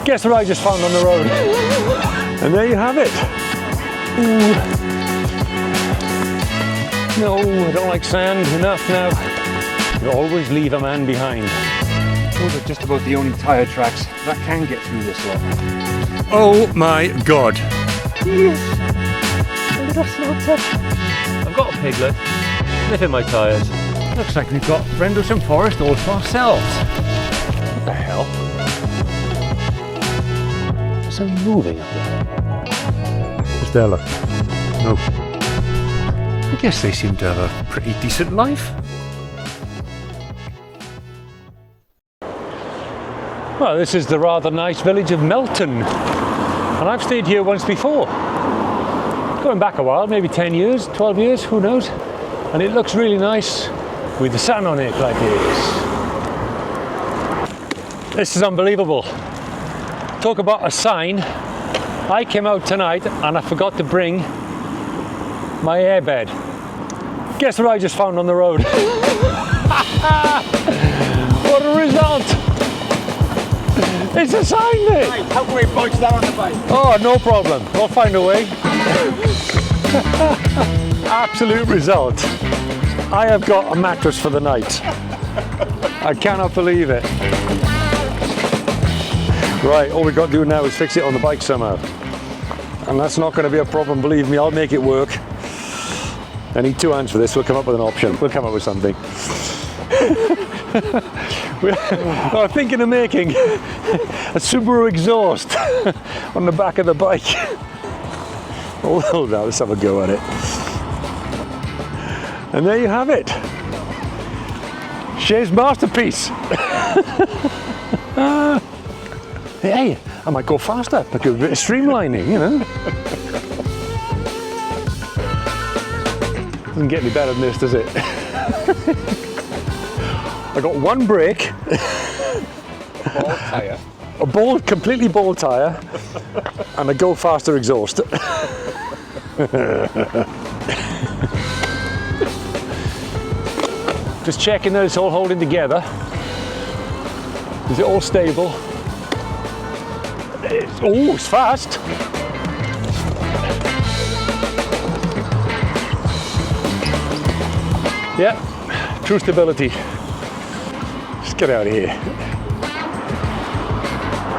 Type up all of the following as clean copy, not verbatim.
Guess what I just found on the road? And there you have it. Ooh. No, I don't like sand. Enough now. You always leave a man behind. Those are just about the only tyre tracks that can get through this lot. Oh my God. Yes. A little snowtip. I've got a piglet. Sniffing my tyres. Looks like we've got Rendlesham Forest all to ourselves. What the hell? There's something moving up there. Just there, look. No. I guess they seem to have a pretty decent life. Well, this is the rather nice village of Melton. And I've stayed here once before. Going back a while, maybe 10 years, 12 years, who knows? And it looks really nice with the sun on it like this. This is unbelievable. Talk about a sign. I came out tonight and I forgot to bring my airbed. Guess what I just found on the road? What a result! It's a sign there! Hey, how can we approach that on the bike? Oh, no problem. We'll find a way. Absolute result. I have got a mattress for the night. I cannot believe it. Right, all we've got to do now is fix it on the bike somehow. And that's not going to be a problem, believe me, I'll make it work. I need 2 hands for this, we'll come up with an option. We'll come up with something. We're thinking of making a Subaru exhaust on the back of the bike. Oh, now let's have a go at it. And there you have it. Shay's masterpiece. Hey, I might go faster, like a bit of streamlining, you know. Doesn't get any better than this, does it? I got one brake, Bald tyre. a completely bald tyre, and a go faster exhaust. Just checking that it's all holding together. Is it all stable? Oh, it's fast. Yeah, true stability. Just get out of here.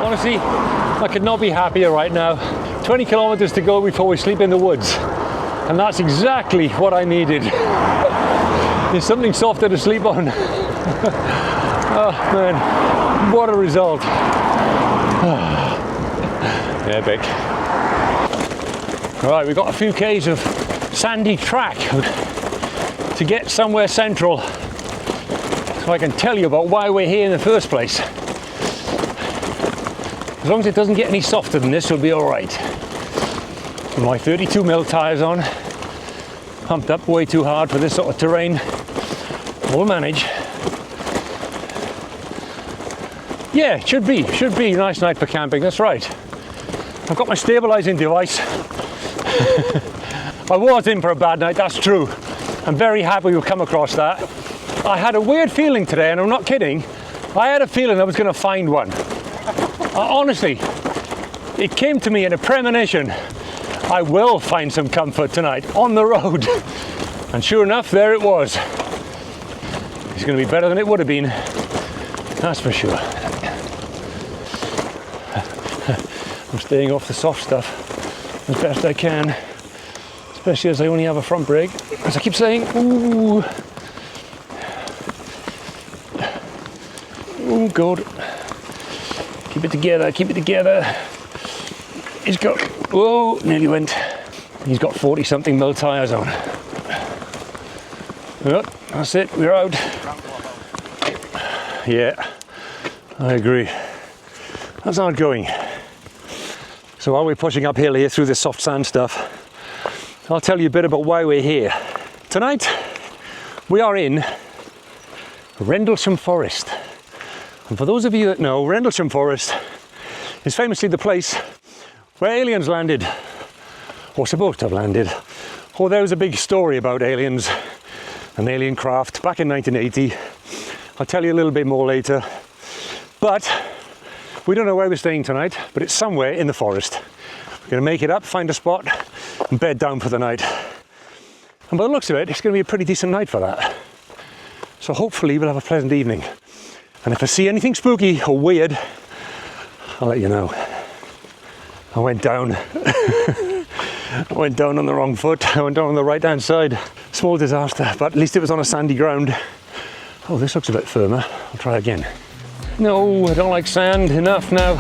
Honestly, I could not be happier right now. 20 kilometers to go before we sleep in the woods. And that's exactly what I needed. There's something softer to sleep on. Oh man, what a result. Epic. All right, we've got a few k's of sandy track to get somewhere central, so I can tell you about why we're here in the first place. As long as it doesn't get any softer than this, we'll be all right. With my 32mm tyres on, pumped up way too hard for this sort of terrain, we'll manage. Yeah, should be a nice night for camping, that's right. I've got my stabilising device. I was in for a bad night, that's true. I'm very happy we've come across that. I had a weird feeling today, and I'm not kidding. I had a feeling I was going to find one. Honestly, it came to me in a premonition. I will find some comfort tonight on the road. And sure enough, there it was. It's going to be better than it would have been. That's for sure. I'm staying off the soft stuff as best I can, especially as I only have a front brake, as I keep saying. Ooh, oh God, keep it together, keep it together. He's got, whoa, nearly went. He's got 40 something mil tyres on. Yep, that's it, we're out. Yeah, I agree. That's hard going. So while we're pushing uphill here through this soft sand stuff, I'll tell you a bit about why we're here. Tonight, we are in Rendlesham Forest. And for those of you that know, Rendlesham Forest is famously the place where aliens landed, or supposed to have landed. Or there was a big story about aliens and alien craft back in 1980. I'll tell you a little bit more later. But We don't know where we're staying tonight, but it's somewhere in the forest. We're going to make it up, find a spot, and bed down for the night. And by the looks of it, it's going to be a pretty decent night for that. So hopefully we'll have a pleasant evening. And if I see anything spooky or weird, I'll let you know. I went down. I went down on the wrong foot. I went down on the right-hand side. Small disaster, but at least it was on a sandy ground. Oh, this looks a bit firmer. I'll try again. No, I don't like sand. Enough now.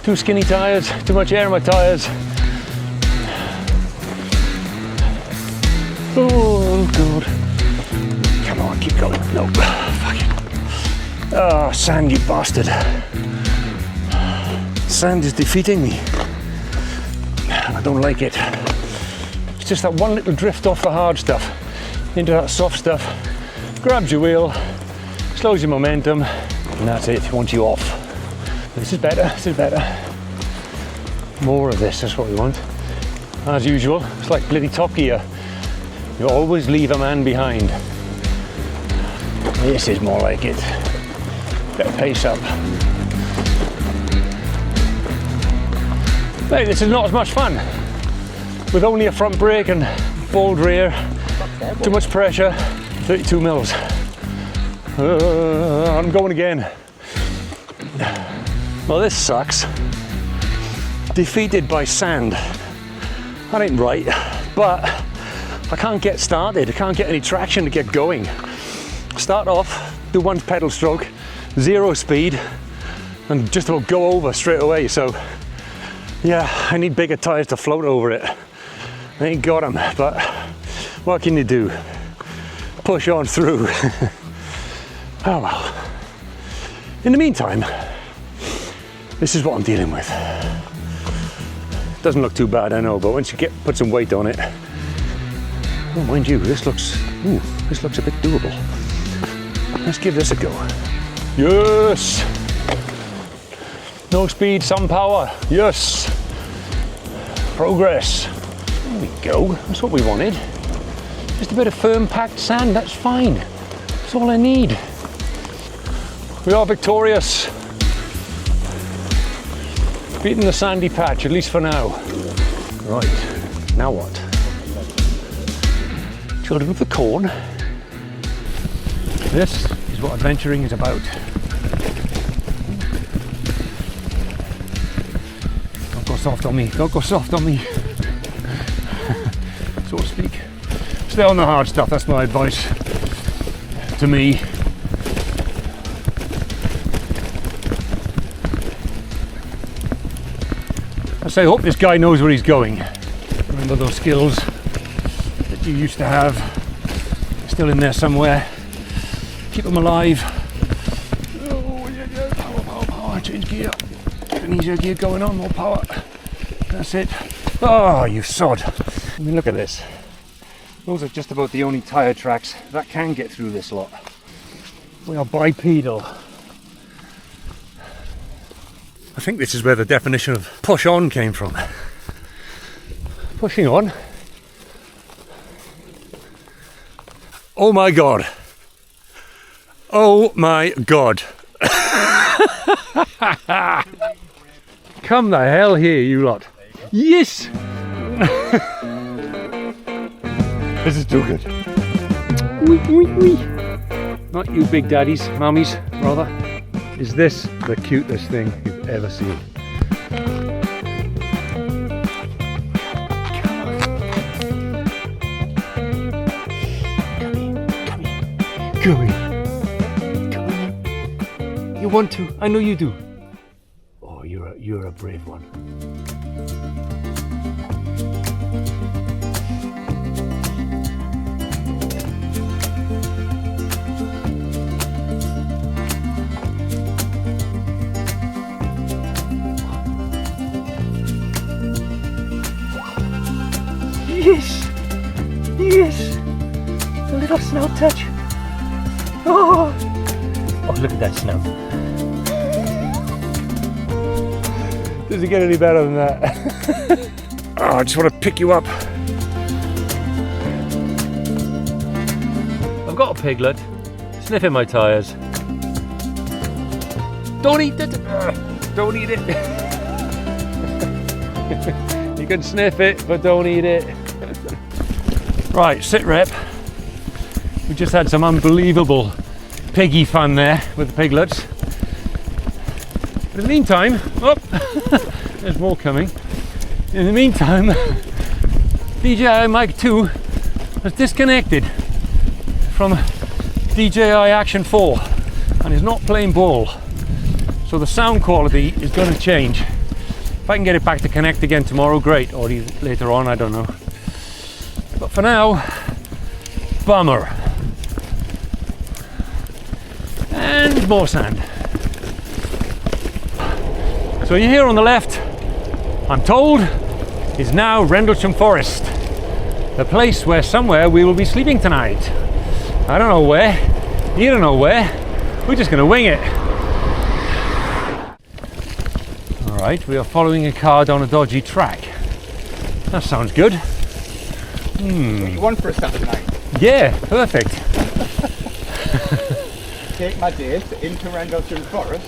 Too skinny tyres, too much air in my tyres. Oh, God. Come on, keep going. No, fuck it. Oh, sand, you bastard. Sand is defeating me. I don't like it. It's just that one little drift off the hard stuff into that soft stuff. Grabs your wheel, slows your momentum, and that's it, wants you off. This is better, this is better. More of this, that's what we want. As usual, it's like bloody Top Gear. You always leave a man behind. This is more like it. Better pace up. Hey, this is not as much fun. With only a front brake and bold rear, too much pressure, 32 mils. I'm going again. Well, this sucks. Defeated by sand. That ain't right, but I can't get started. I can't get any traction to get going. Start off, do one pedal stroke, 0 speed, and just about go over straight away. So, yeah, I need bigger tyres to float over it. I ain't got them, but what can you do? Push on through. Oh well. In the meantime, this is what I'm dealing with. Doesn't look too bad, I know, but once you put some weight on it, oh, mind you, this looks a bit doable. Let's give this a go. Yes! No speed, some power. Yes! Progress. There we go. That's what we wanted. Just a bit of firm packed sand, that's fine. That's all I need. We are victorious. Beating the sandy patch, at least for now. Right, now what? Children of the Corn. This is what adventuring is about. Don't go soft on me, don't go soft on me. So to speak. Stay on the hard stuff, that's my advice to me. I hope this guy knows where he's going. Remember those skills that you used to have, still in there somewhere. Keep them alive. Oh, yeah. Power, change gear. An easier gear going on, more power. That's it. Oh, you sod. I mean, look at this. Those are just about the only tyre tracks that can get through this lot. We are bipedal. I think this is where the definition of push on came from. Pushing on. Oh my God. Oh my God. Come the hell here, you lot. Yes! This is too good. Not you big daddies, mummies, rather. Is this the cutest thing you've ever seen? Come here. You want to? I know you do. Oh, you're a brave one. Yes! Yes! A little snout touch. Oh! Oh, look at that snout. Does it get any better than that? Oh, I just want to pick you up. I've got a piglet sniffing my tyres. Don't eat that. don't eat it. You can sniff it, but don't eat it. Right, sit rep. We just had some unbelievable piggy fun there with the piglets. But in the meantime, oh, there's more coming. In the meantime, DJI Mic 2 has disconnected from DJI Action 4 and is not playing ball. So the sound quality is going to change. If I can get it back to connect again tomorrow, great, or later on, I don't know. But for now, bummer. And more sand. So you're here on the left, I'm told, is now Rendlesham Forest, the place where somewhere we will be sleeping tonight. I don't know where, you don't know where, we're just going to wing it. Alright, we are following a car down a dodgy track. That sounds good. What you want for a Saturday night? Yeah, perfect. Take my date into Rendlesham Forest.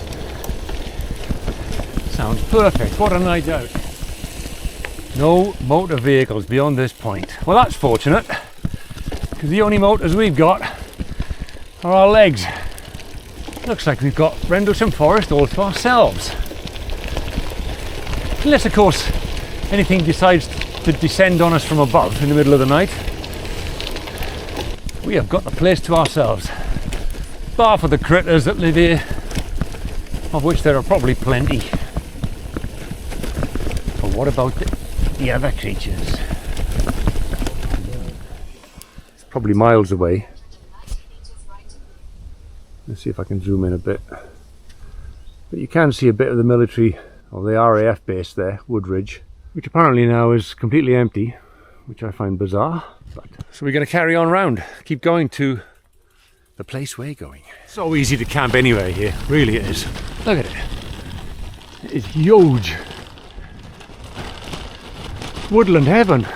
Sounds perfect. What a night out. No motor vehicles beyond this point. Well, that's fortunate, because the only motors we've got are our legs. Looks like we've got Rendlesham Forest all to ourselves. Unless, of course, anything decides to descend on us from above in the middle of the night. We have got the place to ourselves. Bar for the critters that live here, of which there are probably plenty. But what about the other creatures? It's probably miles away. Let's see if I can zoom in a bit. But you can see a bit of the military, or the RAF base there, Woodbridge, which apparently now is completely empty, which I find bizarre. But so we're going to carry on round, keep going to the place we're going. It's so easy to camp anyway here, really it is. Look at it. It's huge. Woodland heaven.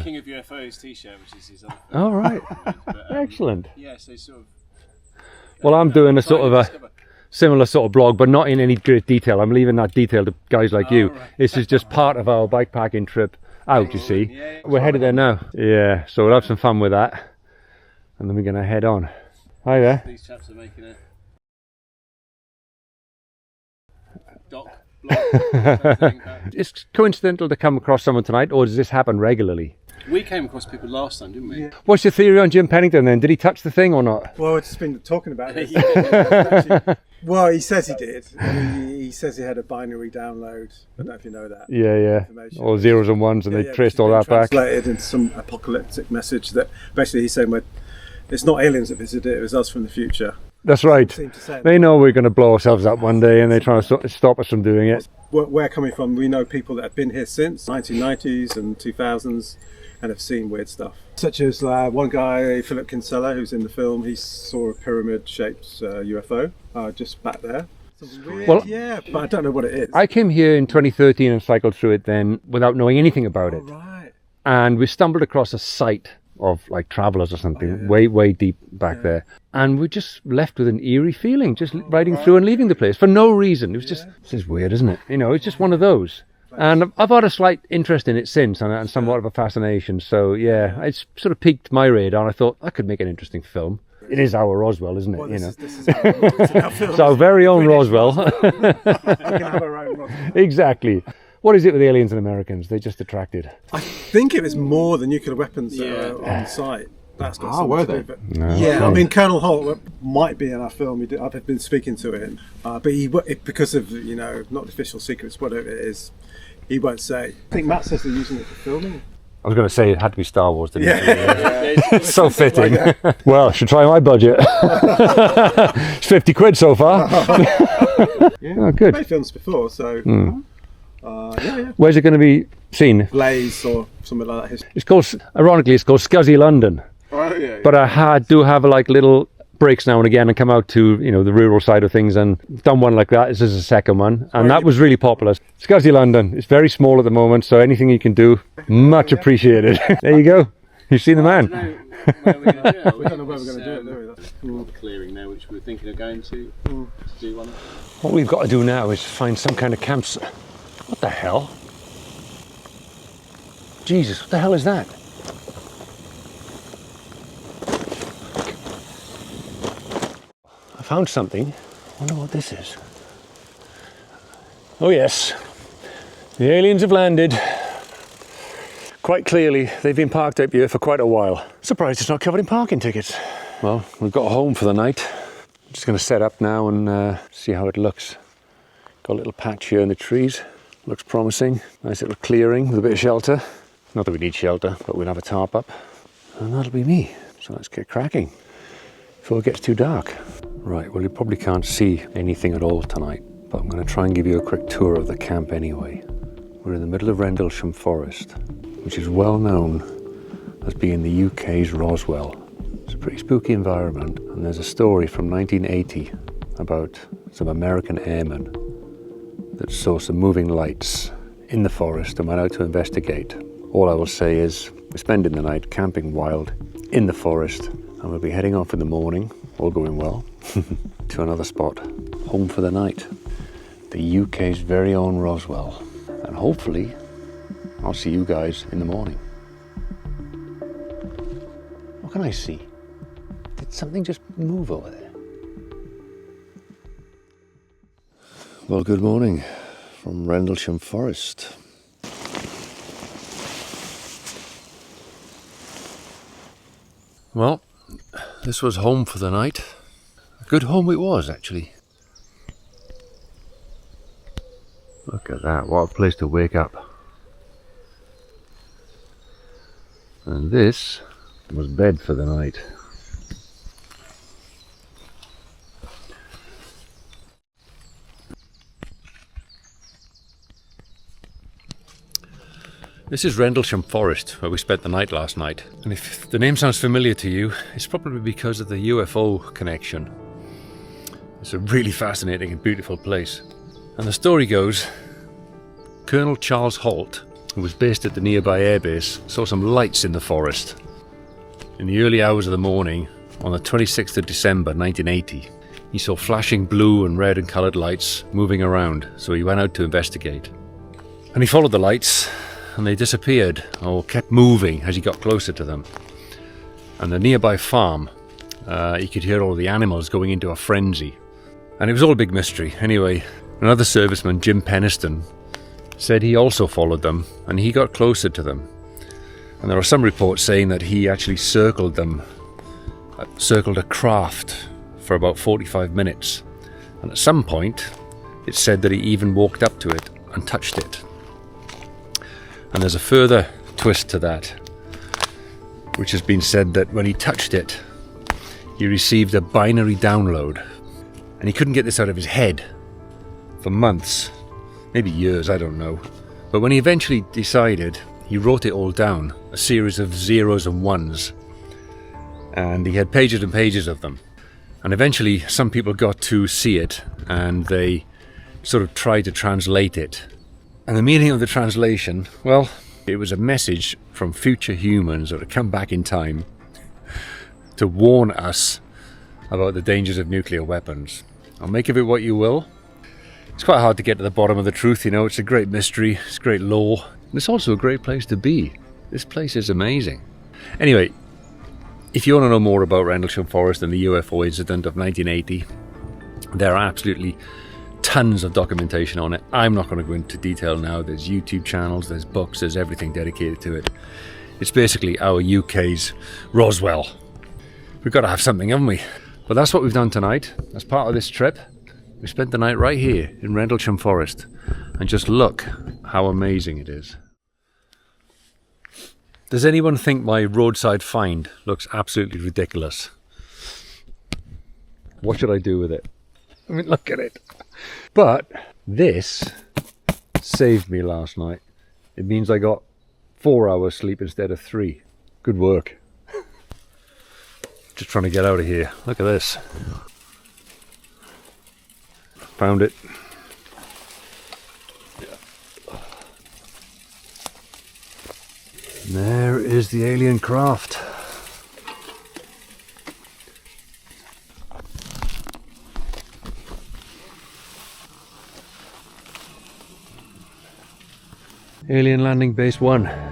King of UFOs t-shirt, which is his other film. All right. But, Excellent. Yeah, so sort of. Well, I'm doing a sort of a similar sort of blog, but not in any great detail. I'm leaving that detail to guys like you. Right. This is just part of our bikepacking trip out, you see. Yeah. We're headed there now. Yeah, so we'll have some fun with that. And then we're going to head on. Hi there. These chaps are making a dock blog thing. It's coincidental to come across someone tonight, or does this happen regularly? We came across people last time, didn't we? Yeah. What's your theory on Jim Pennington then? Did he touch the thing or not? Well, it's just been talking about it. Yeah. Well, he says he did. He says he had a binary download. I don't know if you know that. Yeah. All zeros and ones, and they traced all that back. Translated into some apocalyptic message that basically he's saying it's not aliens that visited it was us from the future. That's right. Seem to say They know we're going to blow ourselves up one day, and they're trying to stop us from doing it. where we're coming from, we know people that have been here since 1990s and 2000s and have seen weird stuff. Such as one guy, Philip Kinsella, who's in the film, he saw a pyramid-shaped UFO just back there. Weird, well, yeah, but I don't know what it is. I came here in 2013 and cycled through it then without knowing anything about it. Right. And we stumbled across a site of like travellers or something, way deep back there. And we just left with an eerie feeling, just riding through and leaving the place for no reason. It was just, this is weird, isn't it? You know, it's just one of those. And I've had a slight interest in it since, and somewhat of a fascination. So yeah, it's sort of piqued my radar, and I thought I could make an interesting film. It is our Roswell, isn't it? Well, you know, this is our film. it's our very own Roswell. We can have our own Roswell. Exactly. What is it with aliens and Americans? They're just attracted. I think it was more the nuclear weapons that were on site. That's got something to do with it. No. Yeah, I mean, Colonel Holt might be in our film. I've been speaking to him, but because of not official secrets, whatever it is, he won't say. I think Matt says they're using it for filming. I was going to say it had to be Star Wars, didn't it? Yeah. So fitting. Well, I should try my budget. It's 50 quid so far. Oh, good. Made films before, so Where's it going to be seen? Blaze or something like that. It's called, ironically, it's called Scuzzy London. Oh, yeah. But I do have like little breaks now and again and come out to the rural side of things, and done one like that. This is the second one, and that was really popular. Scuzzy London. It's very small at the moment, so anything you can do, much appreciated. There you go. You seen the man? We don't know where we're going to do it. We don't know where we're going to do it, do we? That's clearing now, which we're thinking of going to do one. What we've got to do now is find some kind of campsite. What the hell? Jesus, what the hell is that? I found something. I wonder what this is. Oh yes, the aliens have landed. Quite clearly, they've been parked up here for quite a while. Surprised it's not covered in parking tickets. Well, we've got home for the night. I'm just going to set up now and see how it looks. Got a little patch here in the trees. Looks promising. Nice little clearing with a bit of shelter. Not that we need shelter, but we'll have a tarp up. And that'll be me. So let's get cracking before it gets too dark. Right, well you probably can't see anything at all tonight, but I'm going to try and give you a quick tour of the camp anyway. We're in the middle of Rendlesham Forest, which is well known as being the UK's Roswell. It's a pretty spooky environment, and there's a story from 1980 about some American airmen that saw some moving lights in the forest and went out to investigate. All I will say is we're spending the night camping wild in the forest, and we'll be heading off in the morning, all going well, to another spot, home for the night, the UK's very own Roswell. And hopefully I'll see you guys in the morning. What can I see? Did something just move over there? Well, good morning from Rendlesham Forest. Well, this was home for the night. A good home it was, actually. Look at that, what a place to wake up. And this was bed for the night. This is Rendlesham Forest, where we spent the night last night. And if the name sounds familiar to you, it's probably because of the UFO connection. It's a really fascinating and beautiful place. And the story goes, Colonel Charles Holt, who was based at the nearby airbase, saw some lights in the forest. In the early hours of the morning, on the 26th of December 1980, he saw flashing blue and red and coloured lights moving around, so he went out to investigate. And he followed the lights, and they disappeared, or kept moving as he got closer to them. And the nearby farm, he could hear all the animals going into a frenzy. And it was all a big mystery. Anyway, another serviceman, Jim Peniston, said he also followed them, and he got closer to them. And there are some reports saying that he actually circled them, circled a craft for about 45 minutes. And at some point, it's said that he even walked up to it and touched it. And there's a further twist to that, which has been said that when he touched it, he received a binary download. And he couldn't get this out of his head for months, maybe years, I don't know. But when he eventually decided, he wrote it all down, a series of zeros and ones. And he had pages and pages of them. And eventually some people got to see it, and they sort of tried to translate it. And the meaning of the translation, well, it was a message from future humans that had come back in time to warn us about the dangers of nuclear weapons. I'll make of it what you will. It's quite hard to get to the bottom of the truth, you know. It's a great mystery, it's great lore, and it's also a great place to be. This place is amazing. Anyway, if you want to know more about Rendlesham Forest and the UFO incident of 1980, there are absolutely tons of documentation on it. I'm not going to go into detail now. There's YouTube channels, there's books, there's everything dedicated to it. It's basically our UK's Roswell. We've got to have something, haven't we? But that's what we've done tonight. As part of this trip, we spent the night right here in Rendlesham Forest. And just look how amazing it is. Does anyone think my roadside find looks absolutely ridiculous? What should I do with it? I mean, look at it. But this saved me last night. It means I got 4 hours sleep instead of 3. Good work. Just trying to get out of here. Look at this. Found it. There is the alien craft. Alien Landing Base 1.